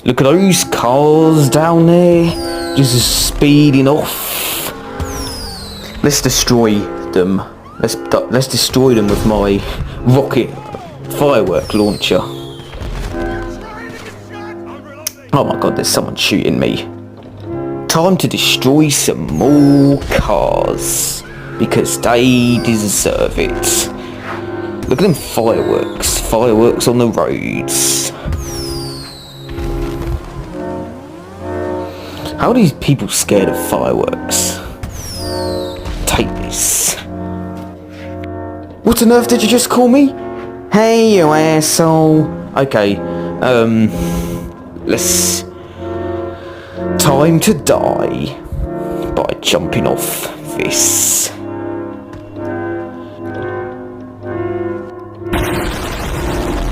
Look at those cars down there, just speeding off. Let's destroy them. Let's destroy them with my rocket firework launcher. Oh my god, there's someone shooting me. Time to destroy some more cars, because they deserve it. Look at them fireworks on the roads. How are these people scared of fireworks? Take this. What on earth did you just call me? Hey, you asshole. Okay, let's... Time to die by jumping off this.